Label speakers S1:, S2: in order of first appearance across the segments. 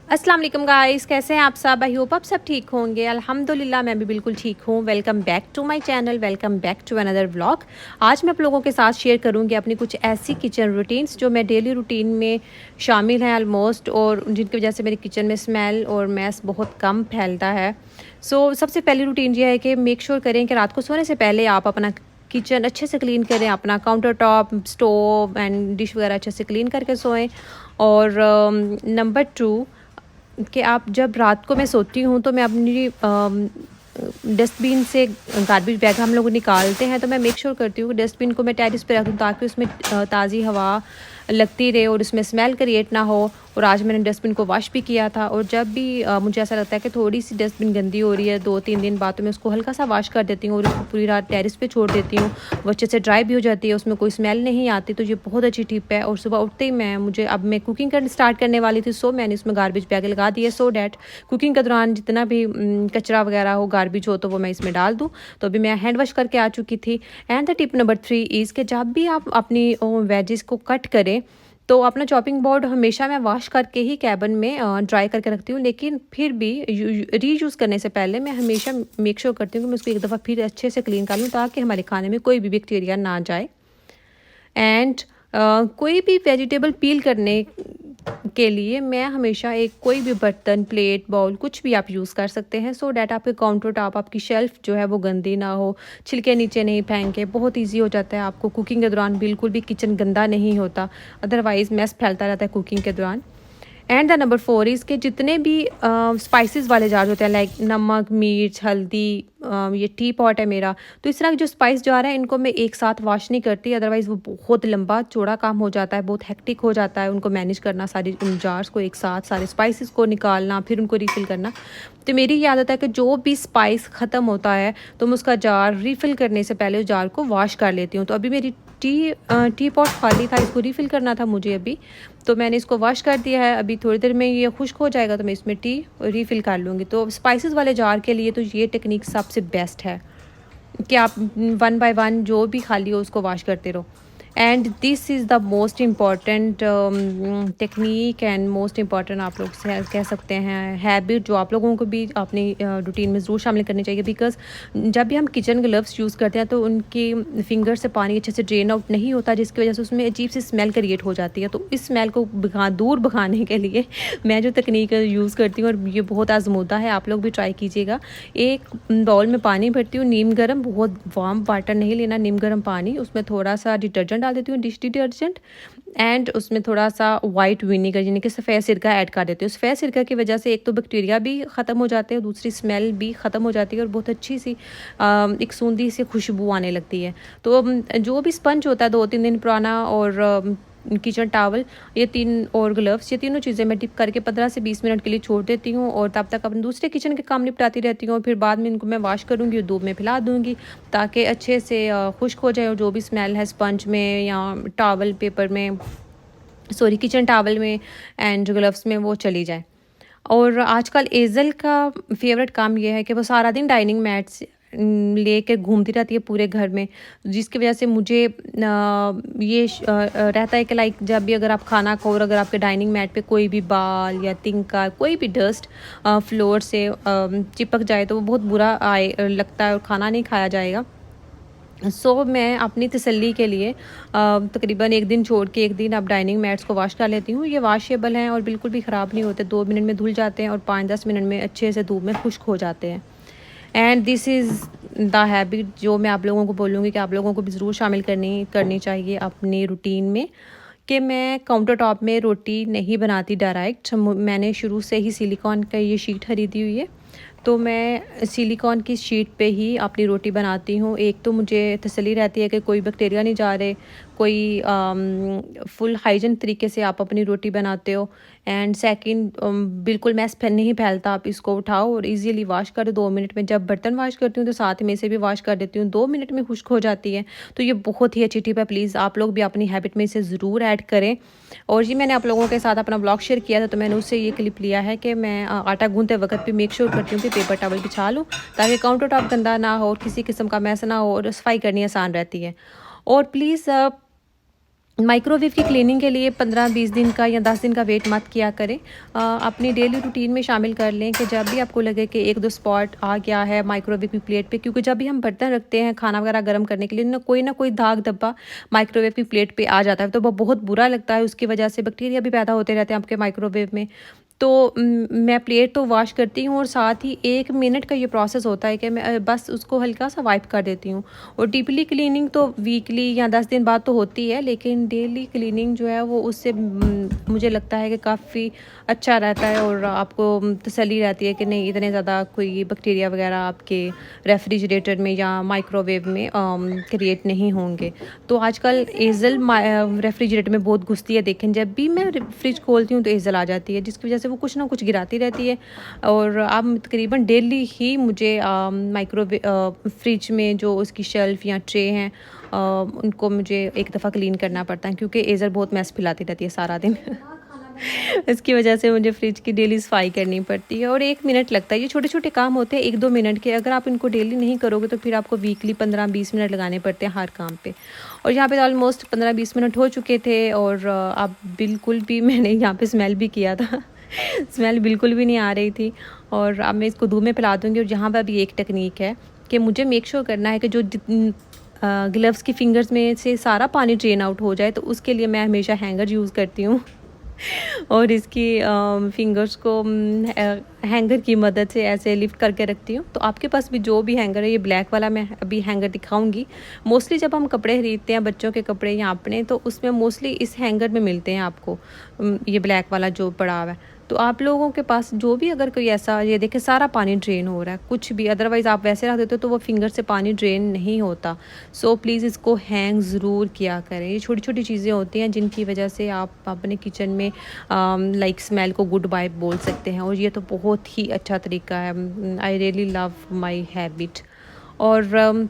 S1: अस्सलाम वालेकुम गाइस, कैसे हैं आप सब? आई होप आप सब ठीक होंगे। अल्हम्दुलिल्लाह मैं भी बिल्कुल ठीक हूँ। Welcome back to my channel, welcome back to another vlog. आज मैं आप लोगों के साथ शेयर करूँगी अपनी कुछ ऐसी किचन रूटीन्स जो मैं डेली रूटीन में शामिल हैं ऑलमोस्ट, और जिनकी वजह से मेरे किचन में स्मेल और मैस बहुत कम फैलता है। सबसे पहली रूटीन ये है कि मेक श्योर करें कि रात को सोने से पहले आप अपना किचन अच्छे से क्लीन करें, अपना counter top, stove and dish वगैरह अच्छे से क्लीन करके सोएं। और नंबर 2 कि आप जब रात को मैं सोती हूँ तो मैं अपनी डस्टबिन से गार्बेज बैग हम लोग निकालते हैं, तो मैं मेक श्योर करती हूँ कि डस्टबिन को मैं टेरेस पे रख दूँ ताकि उसमें ताज़ी हवा लगती रहे और उसमें स्मेल क्रिएट ना हो। और आज मैंने डस्टबिन को वॉश भी किया था, और जब भी मुझे ऐसा लगता है कि थोड़ी सी डस्टबिन गंदी हो रही है 2-3 दिन बाद, तो मैं उसको हल्का सा वॉश कर देती हूँ और उसको पूरी रात टेरेस पे छोड़ देती हूँ। वो अच्छे से ड्राई भी हो जाती है, उसमें कोई स्मेल नहीं आती, तो ये बहुत अच्छी टिप है। और सुबह उठते ही अब मैं कुकिंग कर स्टार्ट करने वाली थी, सो मैंने उसमें गार्बेज बैग लगा दिया सो डैट कुकिंग के दौरान जितना भी कचरा वगैरह हो, गार्बेज हो, तो वो मैं इसमें डाल दूँ। तो अभी मैं हैंड वॉश करके आ चुकी थी। And the tip number 3 is कि जब भी आप अपनी वेजिस को कट करें तो अपना चॉपिंग बोर्ड हमेशा मैं वॉश करके ही कैबिन में ड्राई करके रखती हूँ, लेकिन फिर भी रीयूज़ करने से पहले मैं हमेशा मेक श्योर करती हूँ कि मैं उसको एक दफ़ा फिर अच्छे से क्लीन कर लूँ ताकि हमारे खाने में कोई भी बैक्टीरिया ना जाए। एंड कोई भी वेजिटेबल पील करने के लिए मैं हमेशा एक कोई भी बर्तन, प्लेट, बाउल कुछ भी आप यूज़ कर सकते हैं, सो डैट आपके काउंटर टॉप, आपकी शेल्फ़ जो है वो गंदी ना हो, छिलके नीचे नहीं फेंके। बहुत इजी हो जाता है आपको कुकिंग के दौरान, बिल्कुल भी किचन गंदा नहीं होता, अदरवाइज़ मैस फैलता रहता है कुकिंग के दौरान। एंड द नंबर 4 इज़ के जितने भी स्पाइसेस वाले जार होते हैं, लाइक नमक, मिर्च, हल्दी, ये टी पॉट है मेरा, तो इस तरह के जो स्पाइस जार हैं इनको मैं एक साथ वॉश नहीं करती, अदरवाइज़ वो बहुत लंबा चौड़ा काम हो जाता है, बहुत हेक्टिक हो जाता है उनको मैनेज करना, सारी जार्स को एक साथ, सारे स्पाइसेस को निकालना, फिर उनको रिफ़िल करना। तो मेरी ये आदत है कि जो भी स्पाइस ख़त्म होता है तो मैं उसका जार रिफ़िल करने से पहले उस जार को वॉश कर लेती हूँ। तो अभी मेरी टी पॉट खाली था, इसको रिफ़िल करना था मुझे अभी, तो मैंने इसको वॉश कर दिया है। अभी थोड़ी देर में ये खुश्क हो जाएगा तो मैं इसमें टी रिफ़िल कर लूँगी। तो स्पाइसेस वाले जार के लिए तो ये टेक्निक सबसे बेस्ट है कि आप वन बाय वन जो भी खाली हो उसको वॉश करते रहो। And this is the most important technique and most important आप लोग से कह सकते हैं हैबिट, जो आप लोगों को भी अपनी रूटीन में ज़रूर शामिल करनी चाहिए। बिकॉज़ जब भी हम किचन ग्लव्स यूज़ करते हैं तो उनकी फिंगर से पानी अच्छे से ड्रेन आउट नहीं होता, जिसकी वजह से उसमें अजीब सी स्मेल क्रिएट हो जाती है। तो इस स्मेल को दूर भगाने के लिए मैं जो तकनीक यूज़ करती हूँ, और ये बहुत आजमूदा है, आप लोग भी ट्राई कीजिएगा। एक बाउल में पानी भरती हूँ, नीम गर्म, बहुत वार्म वाटर नहीं लेना, नीम गर्म पानी, उसमें थोड़ा सा डिटर्जेंट डाल देती हूँ, डिश डिटर्जेंट, एंड उसमें थोड़ा सा वाइट विनेगर यानी कि सफ़ेद सिरका ऐड कर देती हूँ। सफ़ेद सिरका की वजह से एक तो बैक्टीरिया भी ख़त्म हो जाते हैं, दूसरी स्मेल भी ख़त्म हो जाती है, और बहुत अच्छी सी एक सूंधी सी खुशबू आने लगती है। तो जो भी स्पंज होता है 2-3 दिन पुराना, और किचन टावल, ये 3 और ग्लव्स, ये तीनों चीज़ें मैं डिप करके 15 से 20 मिनट के लिए छोड़ देती हूँ, और तब तक अपने दूसरे किचन के काम निपटाती रहती हूँ। और फिर बाद में इनको मैं वॉश करूँगी और धूप में फैला दूँगी ताकि अच्छे से खुश्क हो जाए, और जो भी स्मेल है स्पंज में या टॉवल पेपर में, सॉरी किचन टॉवल में एंड ग्लव्स में, वो चली जाए। और आजकल एज़ल का फेवरेट काम ये है कि वो सारा दिन डाइनिंग मैट्स लेके घूमती रहती है पूरे घर में, जिसकी वजह से मुझे रहता है कि लाइक जब भी अगर आप खाना खाओ और अगर आपके डाइनिंग मैट पे कोई भी बाल या तिनका, कोई भी डस्ट फ्लोर से चिपक जाए तो वो बहुत बुरा लगता है और खाना नहीं खाया जाएगा। मैं अपनी तसल्ली के लिए तकरीबन 1 दिन छोड़ के 1 दिन अब डाइनिंग मैट्स को वॉश कर लेती हूँ। ये वॉशेबल हैं और बिल्कुल भी ख़राब नहीं होते, 2 मिनट में धुल जाते हैं और 5-10 मिनट में अच्छे से धूप में खुश्क हो जाते हैं। And this is the habit जो मैं आप लोगों को बोलूँगी कि आप लोगों को भी ज़रूर शामिल करनी चाहिए अपनी रूटीन में, कि मैं काउंटर टॉप में रोटी नहीं बनाती डायरेक्ट। मैंने शुरू से ही सिलिकॉन का ये शीट ख़रीदी हुई है, तो मैं सिलिकॉन की शीट पे ही अपनी रोटी बनाती हूँ। एक तो मुझे तसल्ली रहती है कि कोई बैक्टीरिया नहीं जा रहे, कोई फुल हाइजीन तरीके से आप अपनी रोटी बनाते हो, एंड सेकंड बिल्कुल मैस नहीं फैलता। आप इसको उठाओ और इजीली वॉश कर दो 2 मिनट में। जब बर्तन वॉश करती हूँ तो साथ में से भी वॉश कर देती हूँ, 2 मिनट में खुश्क हो जाती है। तो ये बहुत ही अच्छी टिप है, प्लीज़ आप लोग भी अपनी हैबिट में इसे ज़रूर ऐड करें। और जी मैंने आप लोगों के साथ अपना ब्लॉग शेयर किया था, तो मैंने उससे ये क्लिप लिया है कि मैं आटा गूंदते वक्त भी मेक श्योर करती हूँ कि पेपर टॉवल बिछा लूँ ताकि काउंटर टॉप गंदा ना हो और किसी किस्म का मैस ना हो और सफाई करनी आसान रहती है। और प्लीज़ माइक्रोवेव की क्लीनिंग के लिए 15-20 दिन का या 10 दिन का वेट मत किया करें। अपनी डेली रूटीन में शामिल कर लें कि जब भी आपको लगे कि 1-2 स्पॉट आ गया है माइक्रोवेव की प्लेट पे, क्योंकि जब भी हम बर्तन रखते हैं खाना वगैरह गर्म करने के लिए ना कोई दाग धब्बा माइक्रोवेव की प्लेट पे आ जाता है, तो वो बहुत बुरा लगता है। उसकी वजह से बैक्टीरिया भी पैदा होते रहते हैं आपके माइक्रोवेव में। तो मैं प्लेट तो वॉश करती हूँ और साथ ही 1 मिनट का ये प्रोसेस होता है कि मैं बस उसको हल्का सा वाइप कर देती हूँ। और डीपली क्लीनिंग तो वीकली या 10 दिन बाद तो होती है, लेकिन डेली क्लीनिंग जो है वो उससे मुझे लगता है कि काफ़ी अच्छा रहता है और आपको तसल्ली रहती है कि नहीं इतने ज़्यादा कोई बैक्टीरिया वगैरह आपके रेफ्रिजरेटर में या माइक्रोवेव में क्रिएट नहीं होंगे। तो आजकल एज़ल रेफ्रिजरेटर में बहुत घुसती है, देखें जब भी मैं फ्रिज खोलती हूँ तो एज़ल आ जाती है, जिसकी वजह से वो कुछ ना कुछ गिराती रहती है। और अब तकरीबन डेली ही मुझे माइक्रोवेव फ्रिज में जो उसकी शेल्फ़ या ट्रे हैं उनको मुझे एक दफ़ा क्लीन करना पड़ता है, क्योंकि एज़ल बहुत मैस फैलाती रहती है सारा दिन। इसकी वजह से मुझे फ्रिज की डेली सफाई करनी पड़ती है और 1 मिनट लगता है। ये छोटे-छोटे काम होते हैं 1-2 मिनट के, अगर आप इनको डेली नहीं करोगे तो फिर आपको वीकली 15-20 मिनट लगाने पड़ते हैं हर काम पे। और यहाँ पे ऑलमोस्ट 15-20 मिनट हो चुके थे और अब बिल्कुल भी मैंने यहाँ पे स्मेल भी किया था। स्मेल बिल्कुल भी नहीं आ रही थी। और अब मैं इसको धूप में फैला दूँगी। और यहाँ पर भी एक टेक्निक है कि मुझे मेक श्योर करना है कि जो ग्लव्स की फिंगर्स में से सारा पानी ड्रेन आउट हो जाए, तो उसके लिए मैं हमेशा हैंगर यूज़ करती हूँ। और इसकी फिंगर्स को हैंगर की मदद से ऐसे लिफ्ट करके रखती हूँ। तो आपके पास भी जो भी हैंगर है, ये ब्लैक वाला मैं अभी हैंगर दिखाऊंगी। मोस्टली जब हम कपड़े खरीदते हैं बच्चों के कपड़े या अपने, तो उसमें मोस्टली इस हैंगर में मिलते हैं आपको, ये ब्लैक वाला जो पड़ा हुआ है। तो आप लोगों के पास जो भी अगर कोई ऐसा, ये देखें सारा पानी ड्रेन हो रहा है, कुछ भी अदरवाइज़ आप वैसे रख देते हो तो वो फिंगर से पानी ड्रेन नहीं होता। सो प्लीज़ इसको हैंग ज़रूर किया करें। ये छोटी छोटी चीज़ें होती हैं जिनकी वजह से आप अपने किचन में लाइक स्मेल को गुड बाय बोल सकते हैं, और ये तो बहुत ही अच्छा तरीका है। I really love my habit. और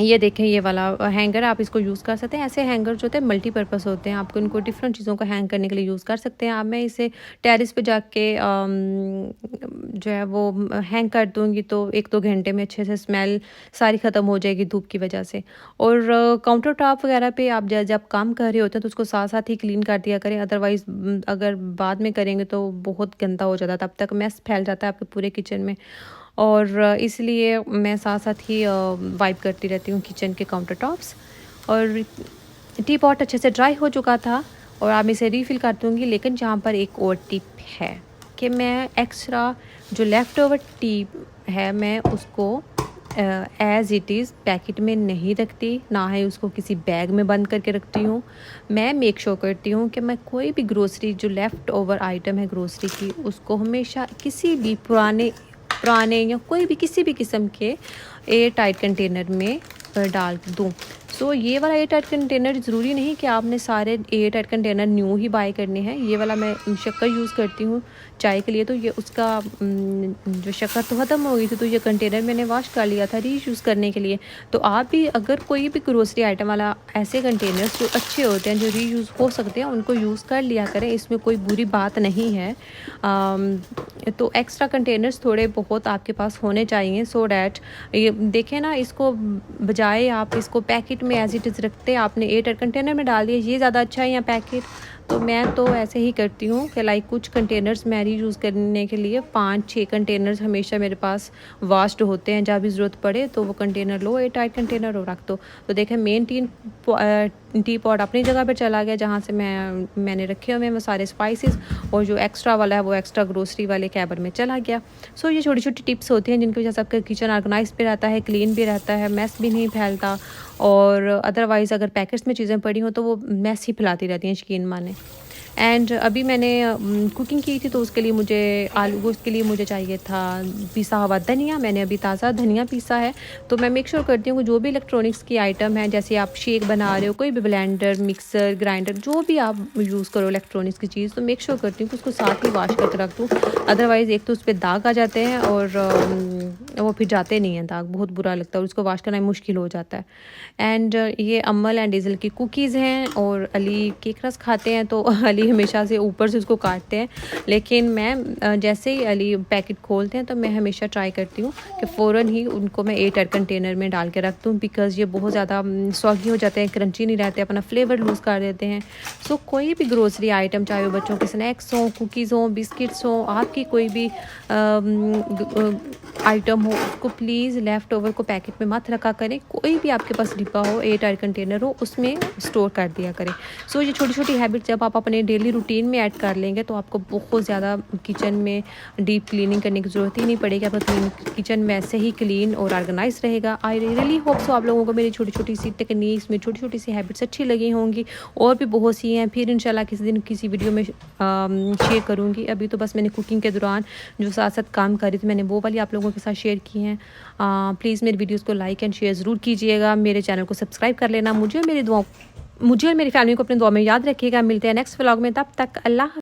S1: ये देखें ये वाला हैंगर, आप इसको यूज़ कर सकते हैं। ऐसे हैंगर जो होते हैं मल्टीपर्पज़ होते हैं, आपको इनको डिफरेंट चीज़ों को हैंग करने के लिए यूज़ कर सकते हैं आप। मैं इसे टेरेस पे जाके जो है वो हैंग कर दूँगी, तो 1-2 घंटे में अच्छे से स्मेल सारी ख़त्म हो जाएगी धूप की वजह से। और काउंटर टॉप वगैरह पे आप जब काम कर रहे होते हैं तो उसको साथ साथ ही क्लीन कर दिया करें, अदरवाइज़ अगर बाद में करेंगे तो बहुत गंदा हो जाता है, तब तक मैस फैल जाता है आपके पूरे किचन में। और इसलिए मैं साथ साथ ही वाइप करती रहती हूँ किचन के काउंटर टॉप्स। और टी पॉट अच्छे से ड्राई हो चुका था और अब इसे रीफ़िल कर दूँगी। लेकिन जहाँ पर एक और टिप है कि मैं एक्स्ट्रा जो लेफ़्ट ओवर टी है मैं उसको एज़ इट इज़ पैकेट में नहीं रखती, ना ही उसको किसी बैग में बंद करके रखती हूँ। मैं मेक श्योर करती हूँ कि मैं कोई भी ग्रोसरी जो लेफ़्ट ओवर आइटम है ग्रोसरी की, उसको हमेशा किसी भी पुराने या कोई भी किसी भी किस्म के एयर टाइट कंटेनर में डाल दूँ। सो ये वाला एयर टाइट कंटेनर ज़रूरी नहीं कि आपने सारे एयर टाइट कंटेनर न्यू ही बाय करने हैं। ये वाला मैं शक्कर यूज़ करती हूँ चाय के लिए, तो ये उसका जो शक्कर तो ख़त्म हो गई थी, तो ये कंटेनर मैंने वॉश कर लिया था रीयूज़ करने के लिए। तो आप भी अगर कोई भी ग्रोसरी आइटम वाला ऐसे कंटेनर्स जो अच्छे होते हैं, जो रीयूज़ हो सकते हैं, उनको यूज़ कर लिया करें, इसमें कोई बुरी बात नहीं है। तो एक्स्ट्रा कंटेनर्स थोड़े बहुत आपके पास होने चाहिए, सो डैट ये देखें ना, इसको बजाय आप इसको पैकेट में एज इट इज़ रखते आपने एयर टाइट कंटेनर में डाल दिया, ये ज़्यादा अच्छा है या पैकेट। तो मैं तो ऐसे ही करती हूँ कि लाइक कुछ कंटेनर्स मैं यूज़ करने के लिए 5-6 कंटेनर्स हमेशा मेरे पास वास्ट होते हैं, जब भी ज़रूरत पड़े तो वो कंटेनर लो, एयर टाइट कंटेनर हो रख दो। तो देखें मेन टी पॉट अपनी जगह पर चला गया, जहाँ से मैंने रखे हुए हैं वो सारे स्पाइसेस, और जो एक्स्ट्रा वाला है वो एक्स्ट्रा ग्रोसरी वाले कैबिन में चला गया। सो ये छोटी छोटी टिप्स होती हैं जिनकी वजह से आपका किचन ऑर्गेनाइज भी रहता है, क्लीन भी रहता है, मैस भी नहीं फैलता। और अदरवाइज़ अगर पैकेट्स में चीज़ें पड़ी हो तो वो मैस ही फैलाती रहती हैं, यकीन माने। एंड अभी मैंने कुकिंग की थी, तो उसके लिए मुझे आलू गोश्त के लिए मुझे चाहिए था पिसा हुआ धनिया। मैंने अभी ताज़ा धनिया पीसा है। तो मैं मेक श्योर करती हूँ कि जो भी इलेक्ट्रॉनिक्स की आइटम है, जैसे आप शेक बना रहे हो, कोई भी ब्लेंडर, मिक्सर, ग्राइंडर, जो भी आप यूज़ करो इलेक्ट्रॉनिक्स की चीज़, तो मेक श्योर करती हूँ कि उसको साथ ही वॉश करके रख दूँ। अदरवाइज़ एक तो उस पर दाग आ जाते हैं और वो फिर जाते नहीं हैं दाग, बहुत बुरा लगता है और उसको वॉश करना मुश्किल हो जाता है। एंड ये अम्मल एंड डीज़ल की कुकीज़ हैं और अली केक रस खाते हैं तो अली हमेशा से ऊपर से उसको काटते हैं, लेकिन मैं जैसे ही अली पैकेट खोलते हैं तो मैं हमेशा ट्राई करती हूँ कि फ़ौरन ही उनको मैं एयर टाइट कंटेनर में डाल के रख दूँ, बिकॉज़ ये बहुत ज़्यादा सॉगी हो जाते हैं, क्रंची नहीं रहते, अपना फ्लेवर लूज़ कर देते हैं। सो कोई भी ग्रोसरी आइटम, चाहे वो बच्चों के स्नैक्स हों, कुकीज़ हों, बिस्किट्स हों, आपकी कोई भी आइटम हो, उसको प्लीज़ लेफ़्ट ओवर को पैकेट में मत रखा करें। कोई भी आपके पास डिब्बा हो, एयर टाइट कंटेनर हो, उसमें स्टोर कर दिया करें। सो ये छोटी-छोटी हैबिट जब आप अपने डेली रूटीन में ऐड कर लेंगे तो आपको बहुत ज़्यादा किचन में डीप क्लीनिंग करने की ज़रूरत ही नहीं पड़ेगी। आपका किचन वैसे ही क्लीन और ऑर्गेनाइज़ रहेगा। आई रियली होप सो आप लोगों को मेरी छोटी-छोटी सी टेक्निक्स में छोटी-छोटी सी हैबिट्स अच्छी लगी होंगी, और भी बहुत सी हैं। फिर इंशाल्लाह किसी दिन किसी वीडियो में शेयर करूँगी। अभी तो बस मैंने कुकिंग के दौरान जो साथ-साथ काम कर रही थी, मैंने वो वाली आप लोगों के साथ शेयर की हैं। प्लीज़ मेरी वीडियोज़ को लाइक एंड शेयर ज़रूर कीजिएगा। मेरे चैनल को सब्सक्राइब कर लेना। मुझे और मेरी फैमिली को अपनी दुआ में याद रखिएगा। मिलते हैं नेक्स्ट व्लॉग में, तब तक अल्लाह।